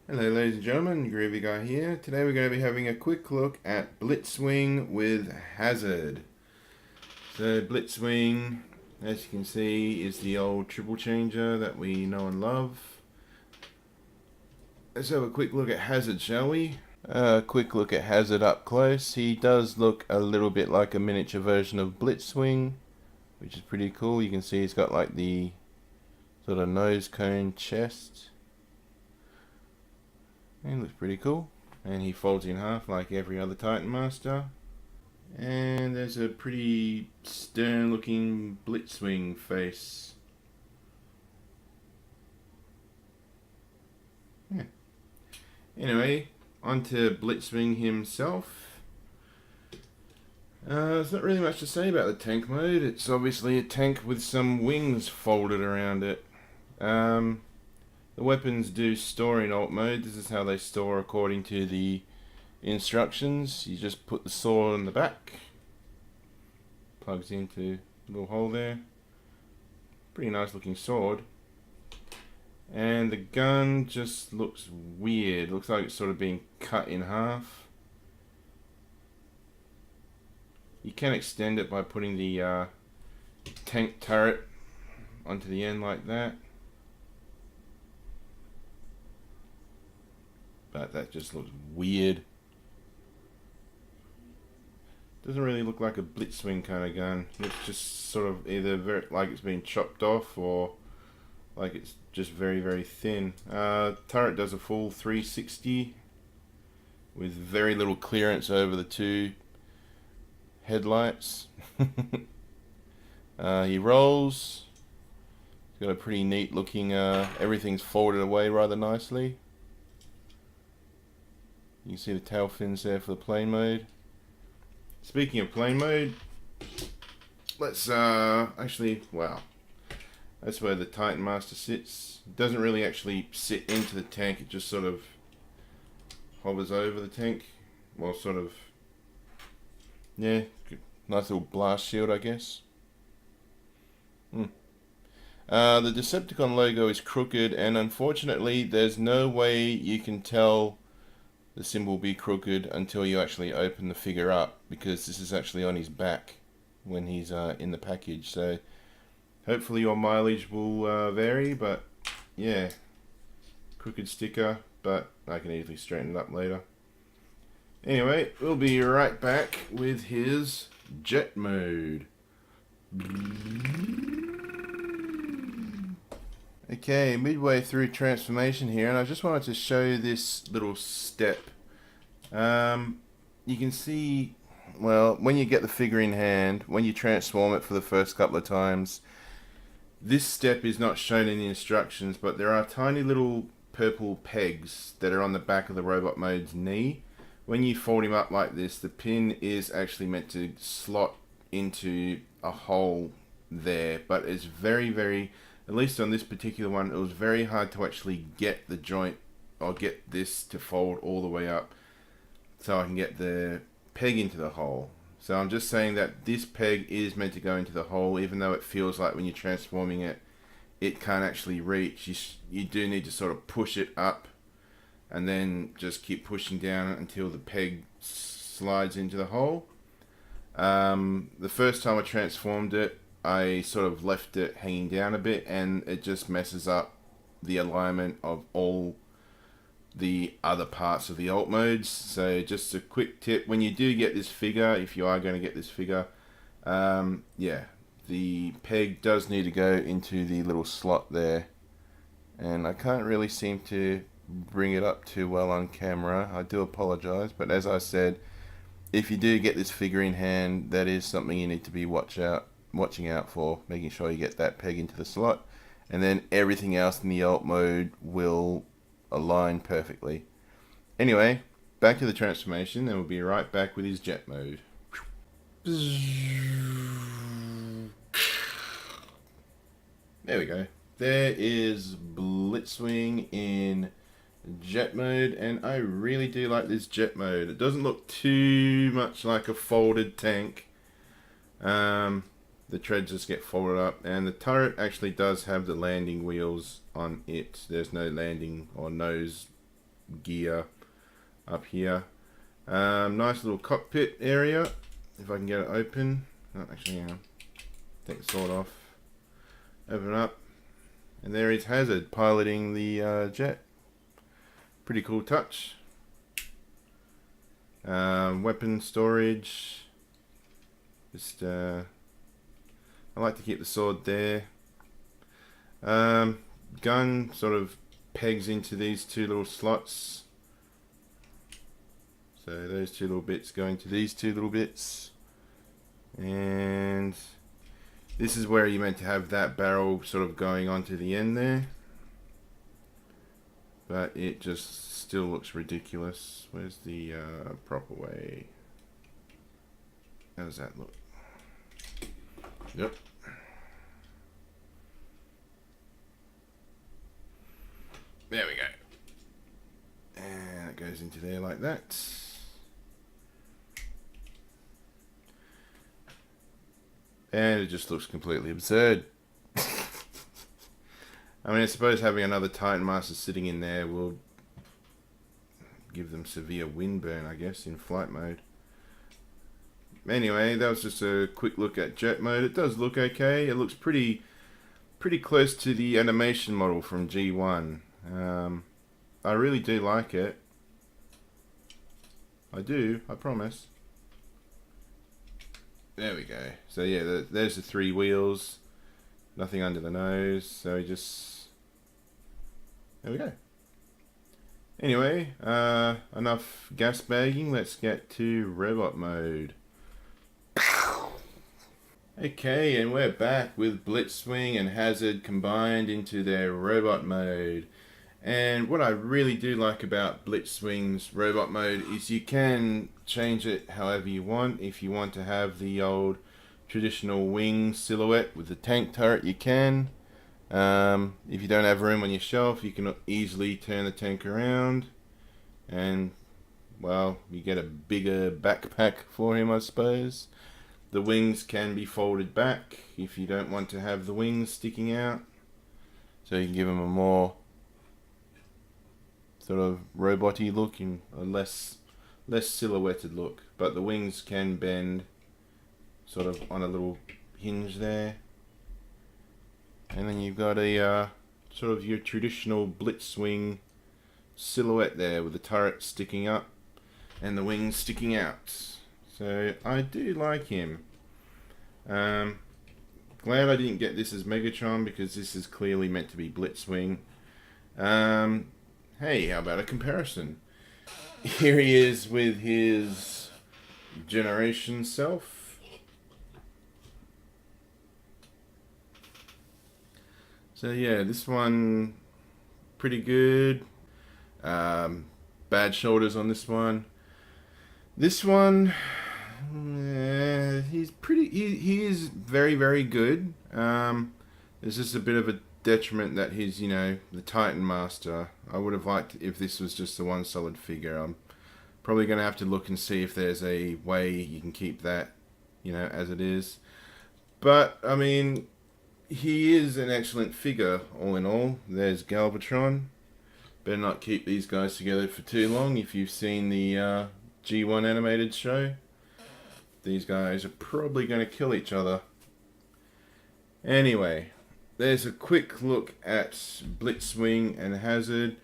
Hello ladies and gentlemen, Groovy Guy here. Today we're going to be having a quick look at Blitzwing with Hazard. So Blitzwing, as you can see, is the old triple changer that we know and love. Let's have a quick look at Hazard, shall we? A quick look at Hazard up close. He does look a little bit like a miniature version of Blitzwing, which is pretty cool. You can see he's got like the sort of nose cone chest. And looks pretty cool. And he folds in half like every other titanmaster. And there's a pretty stern looking Blitzwing face. Yeah. Anyway, on to Blitzwing himself. There's not really much to say about the tank mode. It's obviously a tank with some wings folded around it. The weapons do store in alt mode. This is how they store according to the instructions. You just put the sword in the back, plugs into a little hole there. Pretty nice looking sword. And the gun just looks weird. Looks like it's sort of being cut in half. You can extend it by putting the tank turret onto the end like that. But that just looks weird. Doesn't really look like a Blitzwing kind of gun. Looks just sort of either very like it's been chopped off or like it's just very, very thin. Turret does a full 360 with very little clearance over the two headlights. He rolls. He's got a pretty neat looking, everything's folded away rather nicely. You can see the tail fins there for the plane mode. Speaking of plane mode, let's actually, wow, that's where the titanmaster sits. It doesn't really actually sit into the tank, it just sort of hovers over the tank. Well, sort of, yeah, nice little blast shield, I guess. The Decepticon logo is crooked, and unfortunately there's no way you can tell the symbol be crooked until you actually open the figure up, because this is actually on his back when he's in the package. So hopefully your mileage will vary, but yeah, crooked sticker, but I can easily straighten it up later. Anyway, we'll be right back with his jet mode. Okay, midway through transformation here, and I just wanted to show you this little step. You can see, well, when you get the figure in hand, when you transform it for the first couple of times, this step is not shown in the instructions, but there are tiny little purple pegs that are on the back of the robot mode's knee. When you fold him up like this, the pin is actually meant to slot into a hole there, but it's very, very, at least on this particular one, it was very hard to actually get the joint or get this to fold all the way up so I can get the peg into the hole. So I'm just saying that this peg is meant to go into the hole, even though it feels like when you're transforming it, it can't actually reach. You do need to sort of push it up and then just keep pushing down until the peg slides into the hole. The first time I transformed it, I sort of left it hanging down a bit, and it just messes up the alignment of all the other parts of the alt modes. So just a quick tip, when you do get this figure, if you are going to get this figure, yeah, the peg does need to go into the little slot there, and I can't really seem to bring it up too well on camera. I do apologize, but as I said, if you do get this figure in hand, that is something you need to be watching out for, making sure you get that peg into the slot, and then everything else in the alt mode will align perfectly. Anyway, back to the transformation, and we'll be right back with his jet mode. There we go. There is Blitzwing in jet mode, and I really do like this jet mode. It doesn't look too much like a folded tank. The treads just get folded up, and the turret actually does have the landing wheels on it. There's no landing or nose gear up here. Nice little cockpit area. If I can get it open. Oh, actually, hang on. Take the sword off. Open up. And there is Hazard piloting the jet. Pretty cool touch. Weapon storage. Just, I like to keep the sword there. Gun sort of pegs into these two little slots. So those two little bits go into these two little bits. And this is where you're meant to have that barrel sort of going onto the end there. But it just still looks ridiculous. Where's the proper way? How does that look? Yep. There we go. And it goes into there like that. And it just looks completely absurd. I mean, I suppose having another titanmaster sitting in there will give them severe wind burn, I guess, in flight mode. Anyway, that was just a quick look at jet mode. It does look okay. It looks pretty close to the animation model from G1. I really do like it. I do, I promise. There we go. So yeah, there's the three wheels. Nothing under the nose. So just... There we go. Anyway, enough gas bagging. Let's get to robot mode. Okay, and we're back with Blitzwing and Hazard combined into their robot mode. And what I really do like about Blitzwing's robot mode is you can change it however you want. If you want to have the old traditional wing silhouette with the tank turret, you can. If you don't have room on your shelf, you can easily turn the tank around. And, well, you get a bigger backpack for him, I suppose. The wings can be folded back if you don't want to have the wings sticking out. So you can give him a more sort of robot-y look and a less silhouetted look. But the wings can bend sort of on a little hinge there. And then you've got a sort of your traditional Blitzwing silhouette there with the turret sticking up and the wings sticking out. So I do like him. Glad I didn't get this as Megatron because this is clearly meant to be Blitzwing. Hey, how about a comparison? Here he is with his generation self. So yeah, this one pretty good. Bad shoulders on this one. This one, he's pretty. He is very, very good. There's just a bit of a detriment that he's, the titanmaster. I would have liked if this was just the one solid figure. I'm probably going to have to look and see if there's a way you can keep that, as it is. But I mean, he is an excellent figure all in all. There's Galvatron. Better not keep these guys together for too long. If you've seen the G1 animated show, these guys are probably going to kill each other. Anyway, there's a quick look at Blitzwing and Hazard.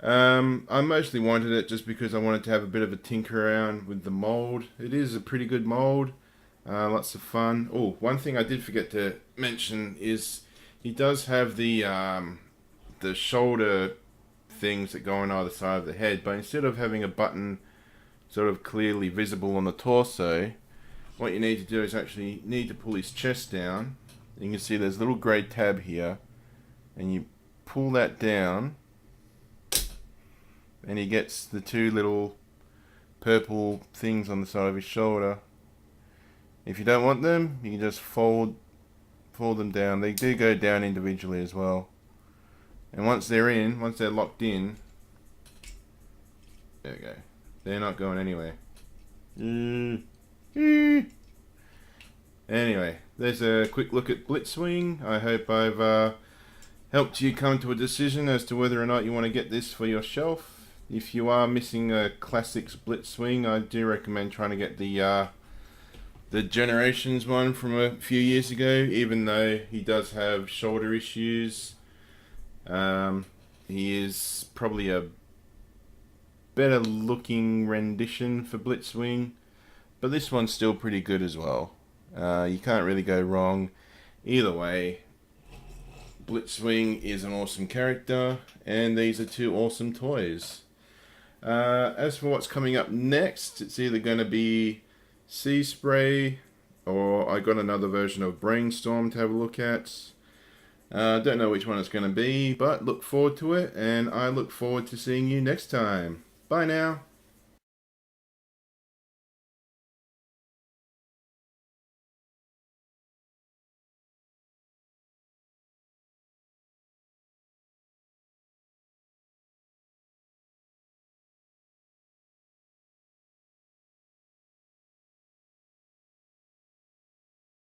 I mostly wanted it just because I wanted to have a bit of a tinker around with the mold. It is a pretty good mold. Lots of fun. Oh, one thing I did forget to mention is he does have the shoulder things that go on either side of the head, but instead of having a button sort of clearly visible on the torso, what you need to do is actually need to pull his chest down. You can see there's a little grey tab here, and you pull that down and he gets the two little purple things on the side of his shoulder. If you don't want them, you can just fold them down. They do go down individually as well. And once they're locked in, there we go. They're not going anywhere. Anyway, there's a quick look at Blitzwing. I hope I've helped you come to a decision as to whether or not you want to get this for your shelf. If you are missing a Classics Blitzwing, I do recommend trying to get the Generations one from a few years ago, even though he does have shoulder issues. He is probably a better looking rendition for Blitzwing, but this one's still pretty good as well. You can't really go wrong. Either way, Blitzwing is an awesome character, and these are two awesome toys. As for what's coming up next, it's either going to be Sea Spray, or I got another version of Brainstorm to have a look at. Don't know which one it's going to be, but look forward to it, and I look forward to seeing you next time. Bye now.